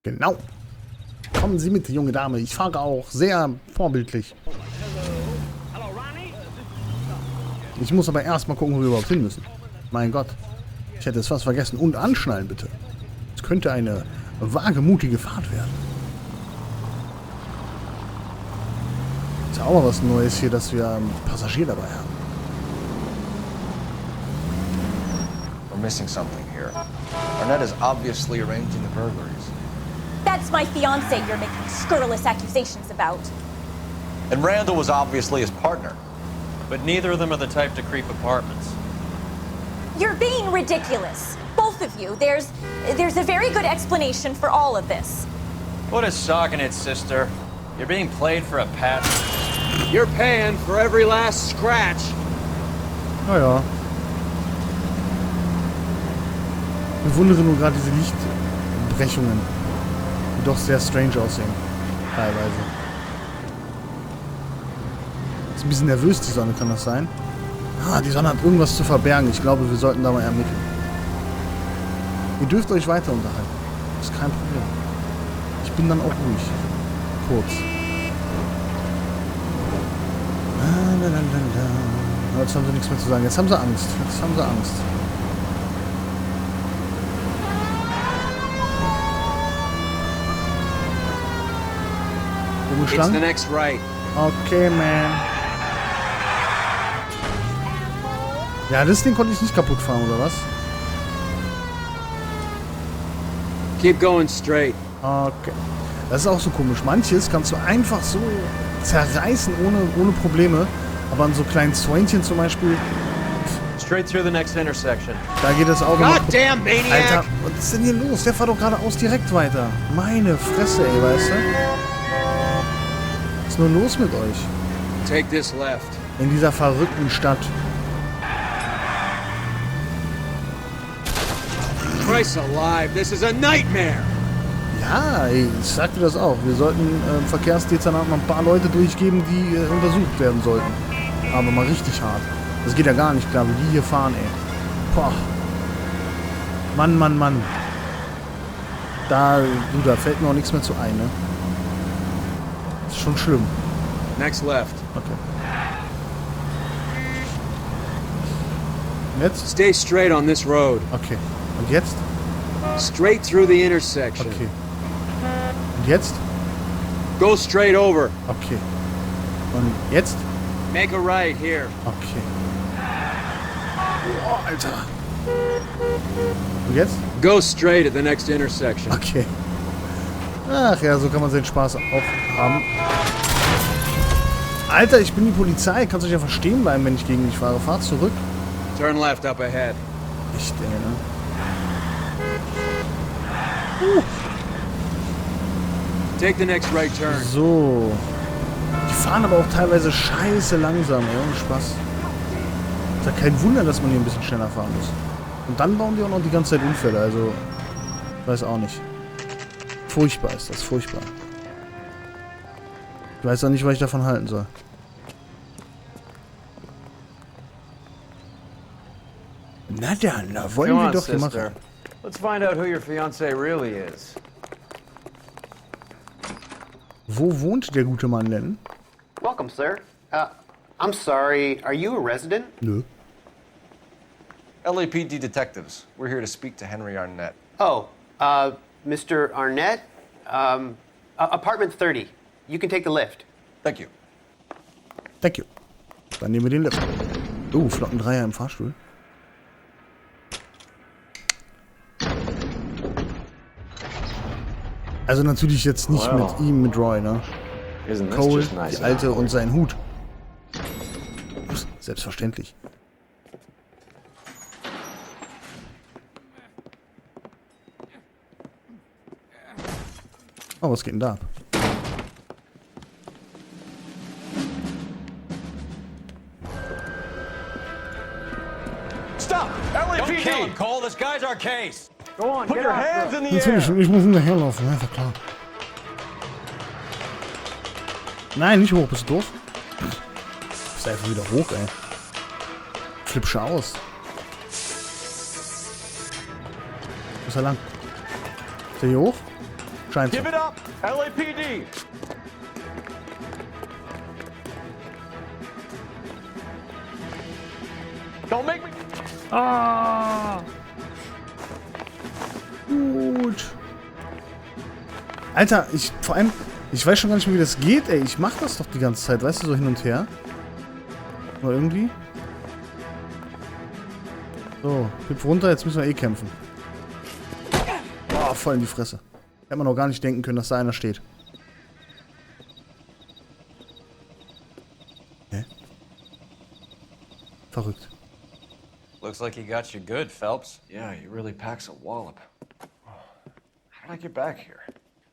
Genau. Kommen Sie mit, junge Dame. Ich fahre auch sehr vorbildlich. Ich muss aber erstmal gucken, wo wir überhaupt hin müssen. Mein Gott. Ich hätte es fast vergessen. Und anschnallen, bitte. Es könnte eine wagemutige Fahrt werden. Ist ja auch mal was Neues hier, dass wir einen Passagier dabei haben. We're missing something here. Arnett is obviously arranging the burglaries. That's my fiancé you're making scurrilous accusations about. And Randall was obviously his partner. But neither of them are the type to creep apartments. You're being ridiculous. Both of you. There's a very good explanation for all of this. What is socking it, sister? You're being played for a pass. You're paying for every last scratch. Naja. Ich bewundere nur gerade diese Lichtbrechungen, die doch sehr strange aussehen. Teilweise. Ist ein bisschen nervös, die Sonne, kann das sein? Ah, die Sonne hat irgendwas zu verbergen. Ich glaube, wir sollten da mal ermitteln. Ihr dürft euch weiter unterhalten. Das ist kein Problem. Ich bin dann auch ruhig. Kurz. Jetzt haben sie nichts mehr zu sagen. Jetzt haben sie Angst. Jetzt haben sie Angst. It's the next right. Okay, man. Ja, das Ding konnte ich nicht kaputt fahren, oder was? Keep going straight. Okay. Das ist auch so komisch. Manches kannst du einfach so zerreißen ohne Probleme. Aber an so kleinen Zäunchen zum Beispiel, Straight through the next intersection. da geht das Auto noch. Goddamn maniac! Alter, was ist denn hier los? Der fährt doch geradeaus direkt weiter. Meine Fresse, ey, weißt du? Was ist nur los mit euch? Take this left. In dieser verrückten Stadt. Christ alive, this is a nightmare! Ja, ey, ich sagte das auch. Wir sollten im Verkehrsdezernat noch ein paar Leute durchgeben, die untersucht werden sollten. Aber mal richtig hart. Das geht ja gar nicht klar, wie die hier fahren, ey. Boah. Mann, Mann, Mann. Da fällt mir auch nichts mehr zu ein, ne? Das ist schon schlimm. Next left. Okay. Und jetzt? Stay straight on this road. Okay. Und jetzt? Straight through the intersection. Okay. Und jetzt? Go straight over. Okay. Und jetzt? Make a right here. Okay. Oh, Alter. Und jetzt? Go straight at the next intersection. Okay. Ach ja, so kann man seinen Spaß auch haben. Alter, ich bin die Polizei. Kannst du ja verstehen bleiben, wenn ich gegen dich fahre. Fahr zurück. Turn left up ahead. Echt, ey, ne? Take the next right turn. So. Die fahren aber auch teilweise scheiße langsam, ey. Ohne Spaß. Ist ja kein Wunder, dass man hier ein bisschen schneller fahren muss. Und dann bauen die auch noch die ganze Zeit Unfälle, also... Ich weiß auch nicht. Furchtbar ist das, furchtbar. Ich weiß auch nicht, was ich davon halten soll. Na dann, da wollen wir doch hier machen. Let's find out who your fiancé really is. Wo wohnt der gute Mann denn? Welcome, sir. I'm sorry, are you a resident? Nö. LAPD detectives. We're here to speak to Henry Arnett. Oh, Mr. Arnett? Apartment 30. You can take the lift. Thank you. Thank you. Dann nehmen wir den Lift. Flotten Dreier im Fahrstuhl. Also natürlich jetzt nicht mit ihm, mit Roy, ne? Cole, die Alte und sein Hut. Selbstverständlich. Oh, was geht denn da ab? Stop! LAPD! Kill him, Cole. This guy's our case. Go on, put your hands in the Natürlich, ich muss hinterherlaufen, einfach klar. Nein, nicht hoch, bist du doof? Ist einfach wieder hoch, ey. Flipp schon aus. Wo ist er lang? Ist er hier hoch? Scheint so. Give it up, LAPD. Don't make me. Ah! Gut. Alter, vor allem, ich weiß schon gar nicht mehr, wie das geht, ey. Ich mach das doch die ganze Zeit, weißt du, so hin und her. Oder irgendwie. So, hüpf runter, jetzt müssen wir eh kämpfen. Boah, voll in die Fresse. Hätte man noch gar nicht denken können, dass da einer steht. Hä? Verrückt. Looks like he got you good, Phelps. Yeah, he really packs a wallop. How did I get back here?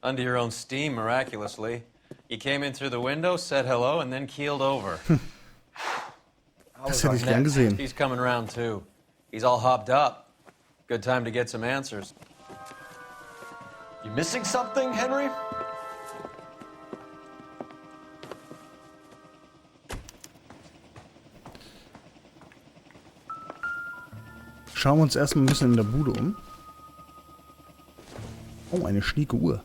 Under your own steam, miraculously. You came in through the window, said hello, and then keeled over. Das hätte ich gern gesehen. He's coming around, too. He's all hopped up. Good time to get some answers. You missing something, Henry? Schauen wir uns erstmal ein bisschen in der Bude um. Oh, eine schnieke Uhr.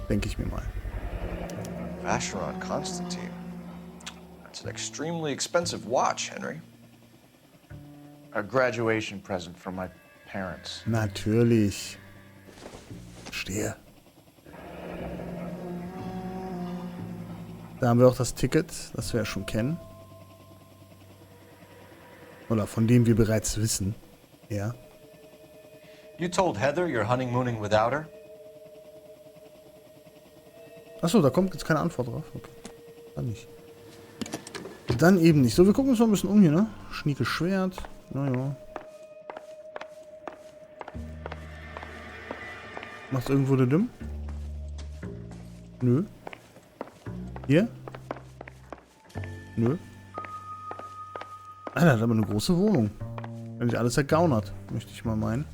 Denke ich mir mal. Vacheron Constantine. That's an extremely expensive watch, Henry. A graduation present from my parents. Natürlich. Stehe. Da haben wir auch das Ticket, das wir ja schon kennen. Oder von dem wir bereits wissen. Ja. You told Heather you're honeymooning without her? Achso, da kommt jetzt keine Antwort drauf. Okay. Dann nicht. Dann eben nicht. So, wir gucken uns mal ein bisschen um hier, ne? Schniekes Schwert. Naja. Macht's irgendwo der Dimm? Nö. Hier? Nö. Alter, hat aber eine große Wohnung. Wenn sich alles ergaunert, möchte ich mal meinen.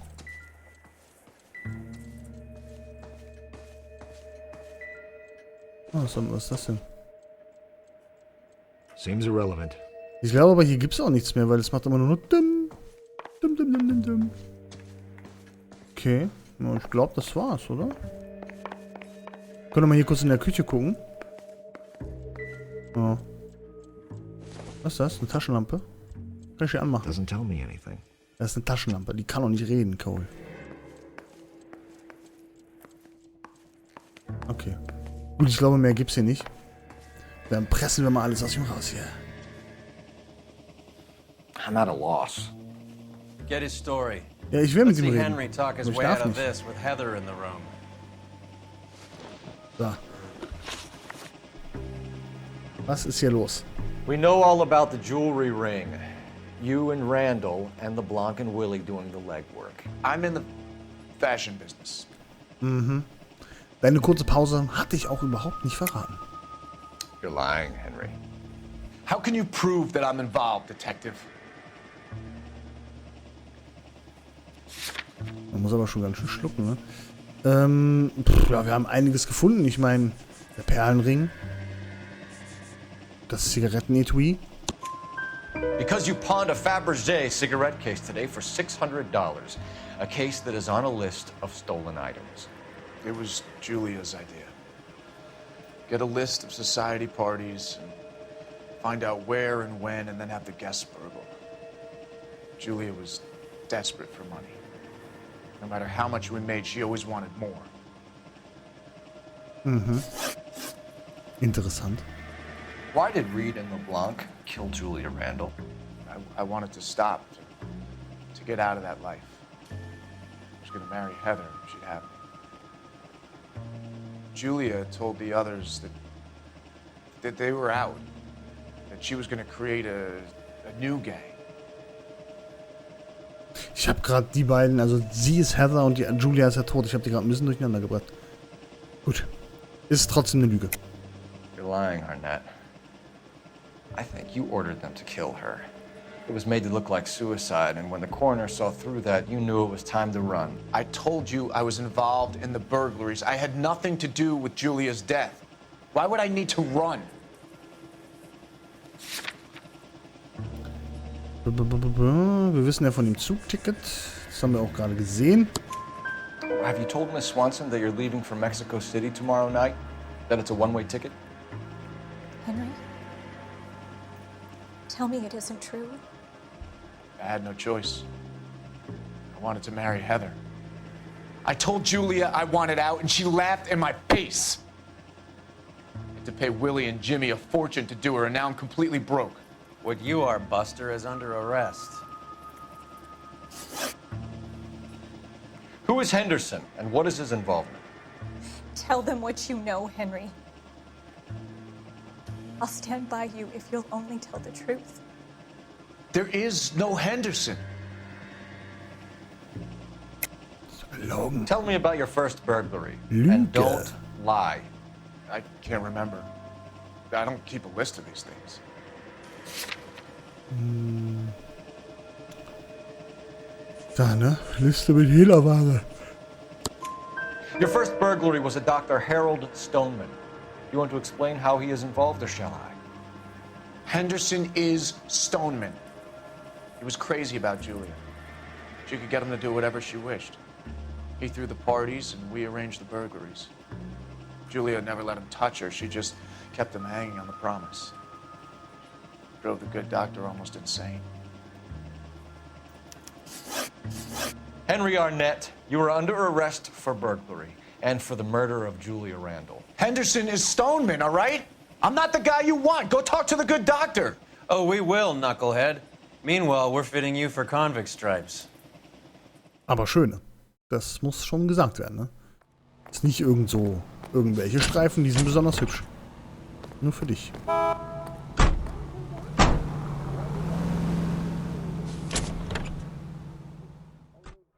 Oh, was ist das denn? Seems irrelevant. Ich glaube aber, hier gibt es auch nichts mehr, weil es macht immer nur dumm. Dumm, dumm, dumm, dumm, dumm. Okay. Ja, ich glaube, das war's, oder? Können wir mal hier kurz in der Küche gucken. Oh. Was ist das? Eine Taschenlampe? Kann ich die anmachen? Doesn't tell me anything. Das ist eine Taschenlampe. Die kann doch nicht reden, Cole. Okay. Gut, ich glaube, mehr gibt's hier nicht. Dann pressen wir mal alles aus ihm raus hier. I'm at a loss. Get his story. Ja, ich will mit Let's ihm see reden. Henry talk his Aber ich way out darf of nicht. this with Heather in the room. So. Was ist hier los? We know all about the jewelry ring. You and Randall and the Blanc and Willie doing the legwork. I'm in the fashion business. Deine kurze Pause hatte ich auch überhaupt nicht verraten. You're lying, Henry. How can you prove that I'm involved, Detective? Man muss aber schon ganz schön schlucken, ne? Ja, wir haben einiges gefunden. Ich meine, der Perlenring. Das Zigarettenetui. Because you pawned a Fabergé cigarette case today for $600. A case that is on a list of stolen items. It was Julia's idea. Get a list of society parties and find out where and when and then have the guests burgled. Julia was desperate for money. No matter how much we made, she always wanted more. Interessant. Why did Reed and LeBlanc kill Julia Randall? I wanted to stop, to get out of that life. I was going to marry Heather if she'd have me. Julia told the others that they were out, that she was going to create a new gang. Ich habe gerade die beiden, also sie ist Heather und die Julia ist ja tot. Ich habe die gerade ein bisschen durcheinander gebracht. Gut. Ist trotzdem eine Lüge. You're lying, Arnett. I think you ordered them to kill her. It was made to look like suicide, and when the coroner saw through that, you knew it was time to run. I told you I was involved in the burglaries. I had nothing to do with Julia's death. Why would I need to run? Wir wissen ja von dem Zugticket. Das haben wir auch gerade gesehen. Have you told Miss Swanson that you're leaving for Mexico City tomorrow night? That it's a one-way ticket? Henry? Tell me it isn't true. I had no choice. I wanted to marry Heather. I told Julia I wanted out, and she laughed in my face. I had to pay Willie and Jimmy a fortune to do her, and now I'm completely broke. What you are, Buster, is under arrest. Who is Henderson, and what is his involvement? Tell them what you know, Henry. I'll stand by you if you'll only tell the truth. There is no Henderson. Tell me about your first burglary, Lüge. and don't lie. I can't remember. I don't keep a list of these things. Da, ne? Liste mit Hehlerware. Your first burglary was a Dr. Harold Stoneman. You want to explain how he is involved, or shall I? Henderson is Stoneman. He was crazy about Julia. She could get him to do whatever she wished. He threw the parties, and we arranged the burglaries. Julia never let him touch her. She just kept him hanging on the promise. Drove the good doctor almost insane. Henry Arnett, you are under arrest for burglary and for the murder of Julia Randall. Henderson is Stoneman, all right? I'm not the guy you want. Go talk to the good doctor. Oh, we will, knucklehead. Meanwhile, we're fitting you for convict stripes. Aber schöne. Das muss schon gesagt werden, ne? Ist nicht irgendwelche Streifen, die sind besonders hübsch. Nur für dich.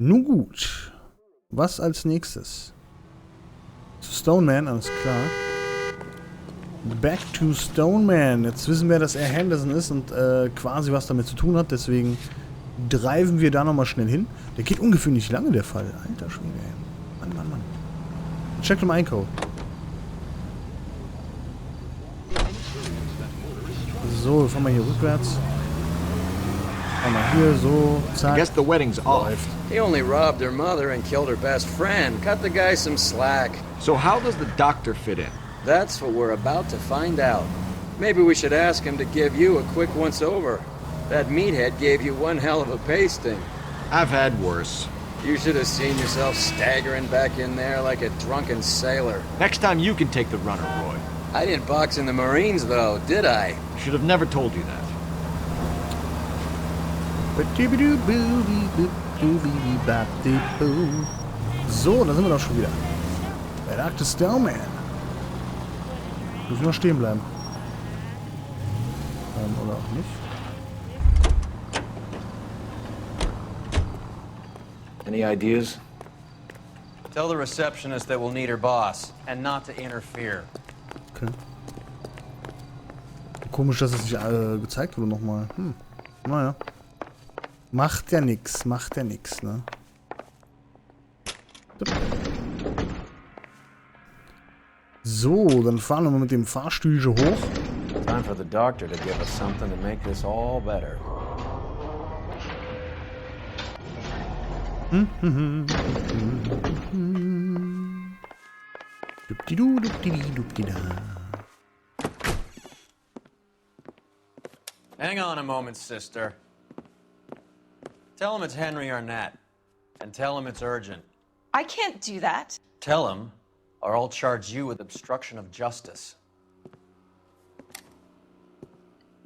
Nun gut. Was als nächstes? Zu Stoneman, alles klar. Back to Stoneman. Jetzt wissen wir, dass er Henderson ist und quasi was damit zu tun hat. Deswegen driven wir da nochmal schnell hin. Der geht ungefähr nicht lange, der Fall. Alter Schwede, ey. Mann, Mann, Mann. Check im Einkauf. So, fahren wir hier rückwärts. Fahren wir hier so, zack. I guess the wedding's off. Läuft. He only robbed her mother and killed her best friend. Cut the guy some slack. So how does the doctor fit in? That's what we're about to find out. Maybe we should ask him to give you a quick once-over. That meathead gave you one hell of a pasting. I've had worse. You should have seen yourself staggering back in there like a drunken sailor. Next time you can take the runner, Roy. I didn't box in the Marines, though, did I? Should have never told you that. So, da sind wir doch schon wieder. Der Dr. Stoneman. Müssen wir stehen bleiben. Oder auch nicht. Any ideas? Tell the receptionist that we'll need her boss, and not to interfere. Okay. Komisch, dass es nicht gezeigt wurde nochmal. Naja. Macht ja nix, ne? So, dann fahren wir mal mit dem Fahrstühlchen hoch. Time for the doctor to give us something to make this all better. Dupdidu, dupdidi, dupdida. Hang on a moment, sister. Tell him it's Henry Arnett, and tell him it's urgent. I can't do that. Tell him, or I'll charge you with obstruction of justice.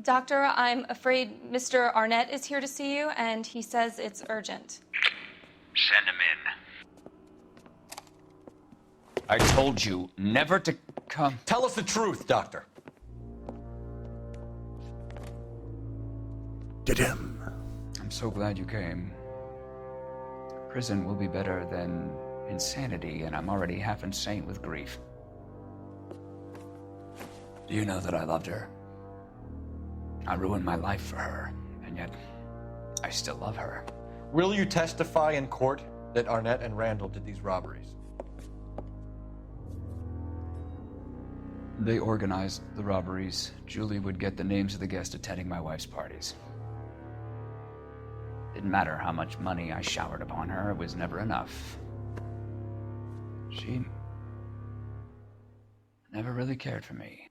Doctor, I'm afraid Mr. Arnett is here to see you, and he says it's urgent. Send him in. I told you never to come. Tell us the truth, Doctor. Didem. I'm so glad you came. Prison will be better than insanity, and I'm already half insane with grief. Do you know that I loved her? I ruined my life for her, and yet I still love her. Will you testify in court that Arnett and Randall did these robberies? They organized the robberies. Julie would get the names of the guests attending my wife's parties. Didn't matter how much money I showered upon her, it was never enough. She never really cared for me.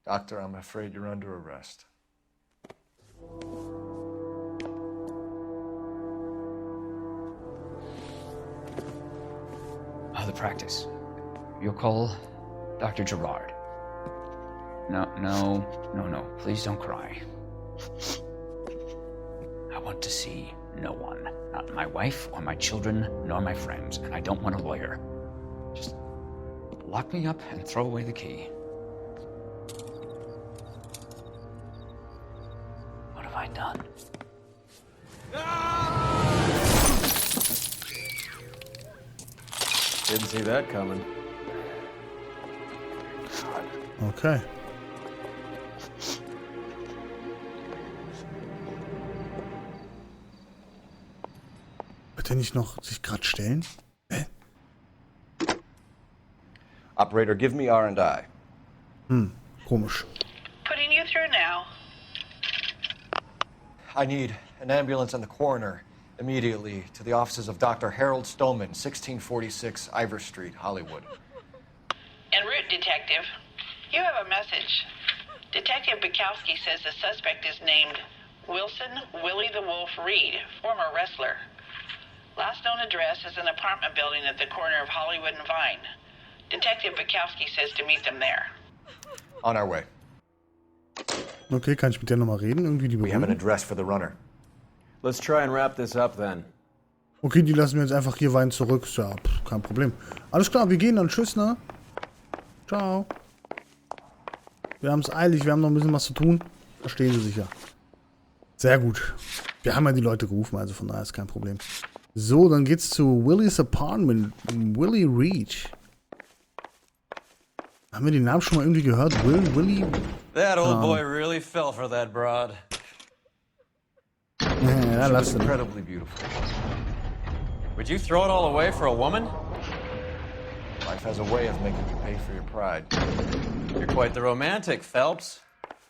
Doctor, I'm afraid you're under arrest. The practice. You'll call Dr. Gerard. No. Please don't cry. I want to see no one. Not my wife or my children, nor my friends. And I don't want a lawyer. Just lock me up and throw away the key. What have I done? Didn't see that coming. Okay. Wird er nicht noch sich gerade stellen? Operator, give me R&I. Komisch. Putting you through now. I need an ambulance and the coroner immediately to the offices of Dr. Harold Stoneman, 1646 Ivor Street, Hollywood. En route, Detective. You have a message. Detective Bukowski says the suspect is named Wilson Willie the Wolf Reed, former wrestler. Last known address is an apartment building at the corner of Hollywood and Vine. Detective Bukowski says to meet them there. On our way. Okay, kann ich mit der nochmal reden? Irgendwie die We have an beruhigen? address for the runner. Let's try and wrap this up then. Okay, die lassen wir jetzt einfach hier weinen zurück. Ja, kein Problem. Alles klar, wir gehen dann. Tschüss, ne? Ciao. Wir haben es eilig, wir haben noch ein bisschen was zu tun. Verstehen Sie sicher. Sehr gut. Wir haben ja die Leute gerufen, also von daher ist kein Problem. So, dann geht's zu Willys Apartment. Willie Reed. Haben wir den Namen schon mal irgendwie gehört? Willie? That old boy really fell for that broad. Ja, lass den. Incredibly beautiful. Would you throw it all away for a woman? Life has a way of making you pay for your pride. You're quite the romantic, Phelps.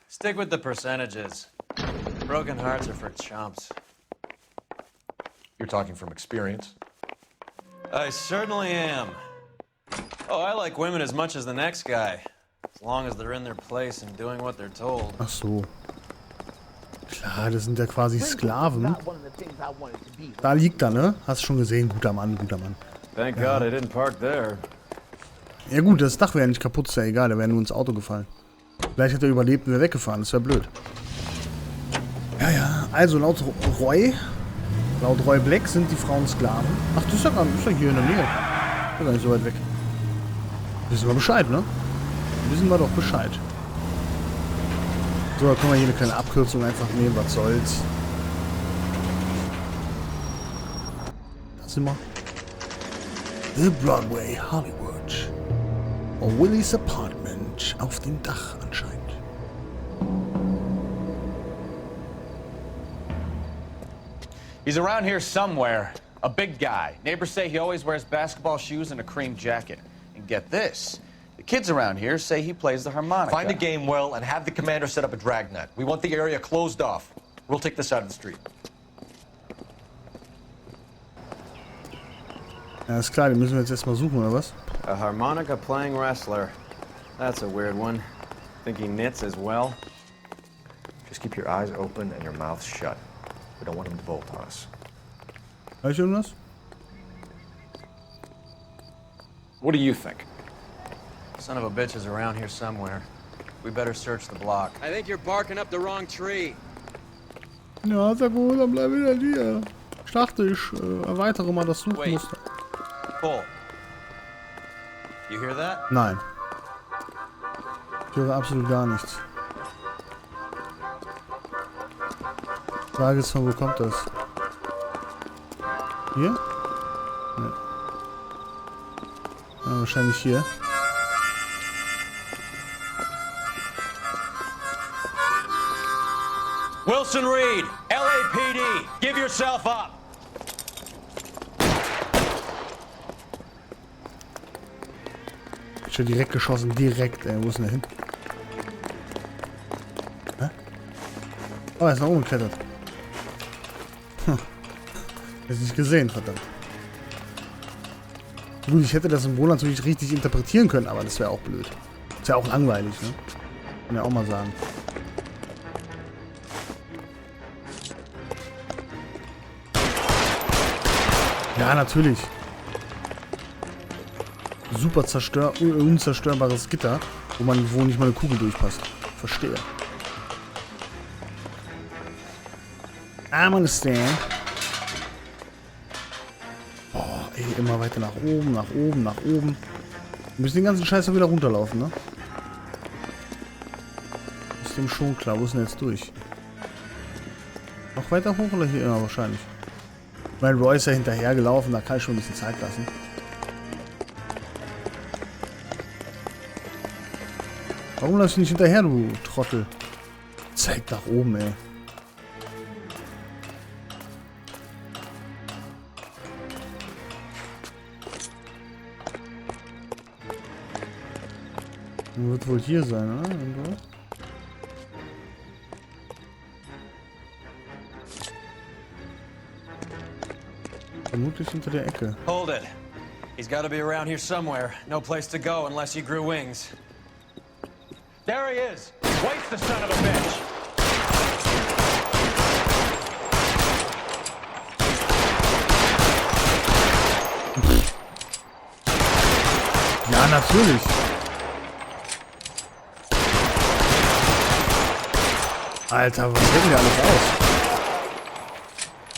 Stick with the percentages. Broken hearts are for chumps. You're talking from experience. I certainly am. Oh, I like women as much as the next guy. As long as they're in their place and doing what they're told. Ach so. Klar, das sind ja quasi Sklaven. Da liegt er, ne? Hast schon gesehen. Guter Mann, guter Mann. Thank God I didn't park there. Ja gut, das Dach wäre ja nicht kaputt, ist ja egal. Der wäre nur ins Auto gefallen. Vielleicht hat er überlebt und wäre weggefahren. Das wäre blöd. Ja. Also laut Roy Black sind die Frauen Sklaven. Ach, das ist ja hier in der Nähe. Ist ja gar nicht so weit weg. Wissen wir Bescheid, ne? Wissen wir doch Bescheid. So, da können wir hier eine kleine Abkürzung einfach nehmen. Was soll's. Da sind wir. The Broadway, Hollywood. Oh, Willys Apartment. Auf dem Dach anscheinend. He's around here somewhere. A big guy. Neighbors say he always wears basketball shoes and a cream jacket. And get this. The kids around here say he plays the harmonica. Find a game well and have the commander set up a dragnet. We want the area closed off. We'll take this side of the street. Ja, ist klar, die müssen wir jetzt erstmal suchen, oder was? A harmonica playing wrestler. That's a weird one. Think he knits as well? Just keep your eyes open and your mouth shut. We don't want him to bolt on us. Hör ich irgendwas? What do you think? Son of a bitch is around here somewhere. We better search the block. I think you're barking up the wrong tree. Ja, sehr gut, dann bleib wieder hier. Ich dachte, ich erweitere mal das Suchmuster. Cole. You hear that? Nein. Ich höre absolut gar nichts. Frage ist, von wo kommt das? Hier? Nee. Ja, wahrscheinlich hier. Wilson Reed, LAPD, give yourself up. Ich hab direkt geschossen, direkt, ey. Wo ist denn der hin? Hä? Oh, er ist nach oben geklettert. Hm. Ist nicht gesehen, verdammt. Gut, ich hätte das Symbol natürlich richtig interpretieren können, aber das wäre auch blöd. Ist ja auch langweilig, ne? Kann ja auch mal sagen. Ja, natürlich. Super unzerstörbares Gitter, wo nicht mal eine Kugel durchpasst. Verstehe. I understand. Boah, ey, immer weiter nach oben, nach oben, nach oben. Wir müssen den ganzen Scheiß wieder runterlaufen, ne? Ist dem schon klar. Wo ist denn jetzt durch? Noch weiter hoch oder hier? Ja, wahrscheinlich. Mein Roy ist ja hinterher gelaufen, da kann ich schon ein bisschen Zeit lassen. Warum läufst du nicht hinterher, du Trottel? Zeig nach oben, ey. Wird wohl hier sein, oder? Irgendwo? Vermutlich hinter der Ecke. Hold it. He's got to be around here somewhere. No place to go unless he grew wings. There he is. Waits the son of a bitch. Ja, natürlich. Alter, was hält denn der alles aus?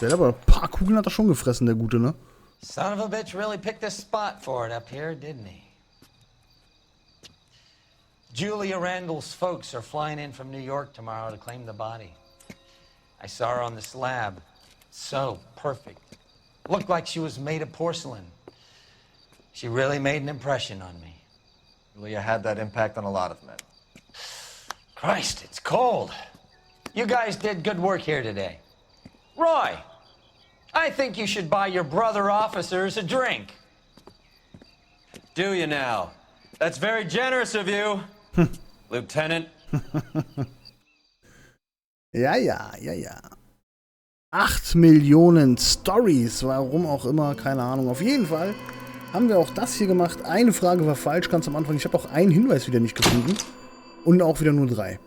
Der hat aber ein paar Kugeln hat er schon gefressen, der Gute, ne? Son of a bitch really picked this spot for it up here, didn't he? Julia Randall's folks are flying in from New York tomorrow to claim the body. I saw her on the slab. So perfect. Looked like she was made of porcelain. She really made an impression on me. Julia had that impact on a lot of men. Christ, it's cold. You guys did good work here today. Roy, I think you should buy your brother officers a drink. Do you now? That's very generous of you, Lieutenant. Ja. 8 Millionen Stories, warum auch immer, keine Ahnung. Auf jeden Fall haben wir auch das hier gemacht. Eine Frage war falsch, ganz am Anfang. Ich habe auch einen Hinweis wieder nicht gefunden. Und auch wieder nur 3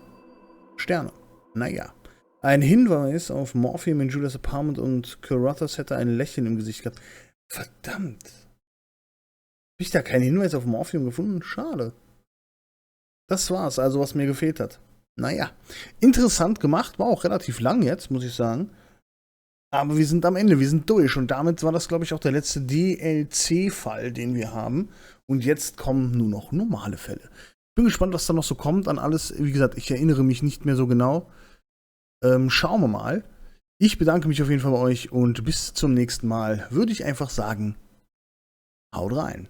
Sterne. Naja. Ein Hinweis auf Morphium in Julias Apartment und Carruthers hätte ein Lächeln im Gesicht gehabt. Verdammt. Habe ich da keinen Hinweis auf Morphium gefunden? Schade. Das war's also, was mir gefehlt hat. Naja. Interessant gemacht. War auch relativ lang jetzt, muss ich sagen. Aber wir sind am Ende, wir sind durch. Und damit war das, glaube ich, auch der letzte DLC-Fall, den wir haben. Und jetzt kommen nur noch normale Fälle. Ich bin gespannt, was da noch so kommt an alles. Wie gesagt, ich erinnere mich nicht mehr so genau. Schauen wir mal. Ich bedanke mich auf jeden Fall bei euch und bis zum nächsten Mal würde ich einfach sagen, haut rein.